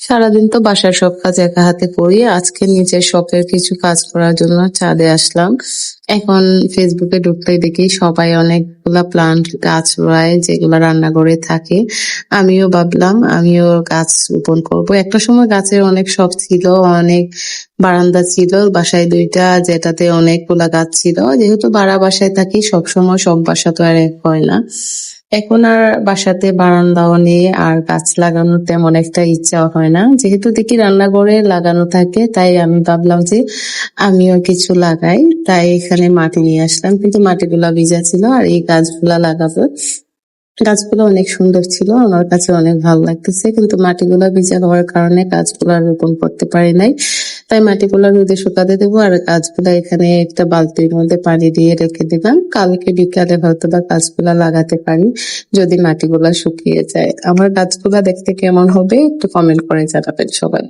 সারাদিন তো বাসার সব কাজ একা হাতে করি। আজকে নিজের শখের কিছু কাজ করার জন্য ছাদে আসলাম। এখন ফেসবুকে ঢুকতেই দেখি সবাই অনেকগুলা প্লান্ট গাছ রয় যেগুলা রান্নাঘরে থাকে। আমিও ভাবলাম আমিও গাছ রোপণ করব। একটা সময় গাছের অনেক শখ ছিল, অনেক বারান্দা ছিল। বাসায় ২ টা যেটাতে অনেকগুলা গাছ ছিল। যেহেতু ভাড়া বাসায় থাকি সবসময় সব বাসা তো আর এক হয় না। এখন আর বাসাতে বারান্দাও নেই আর গাছ লাগানোর তেমন একটা ইচ্ছাও হয় না। যেহেতু দেখি রান্নাঘরে লাগানো থাকে তাই আমি ভাবলাম যে আমিও কিছু লাগাই। তাই এখানে মাটি নিয়ে আসলাম। কিন্তু মাটিগুলা ভিজা ছিল আর এই গাছগুলা লাগাবো। গাছগুলো অনেক সুন্দর ছিল। আমার কাছে অনেক ভালো লাগতেছে। কিন্তু মাটিগুলা ভিজা হওয়ার কারণে গাছগুলা রোপণ করতে পারি নাই। তাই মাটিগুলা রোদে শুকাতে দেবো আর গাছগুলা এখানে একটা বালতির মধ্যে পানি দিয়ে রেখে দিলাম। কালকে বিকালে হয়তোবা গাছগুলা লাগাতে পারি যদি মাটিগুলা শুকিয়ে যায়। আমার গাছগুলা দেখতে কেমন হবে একটু কমেন্ট করে জানাবেন সবাই।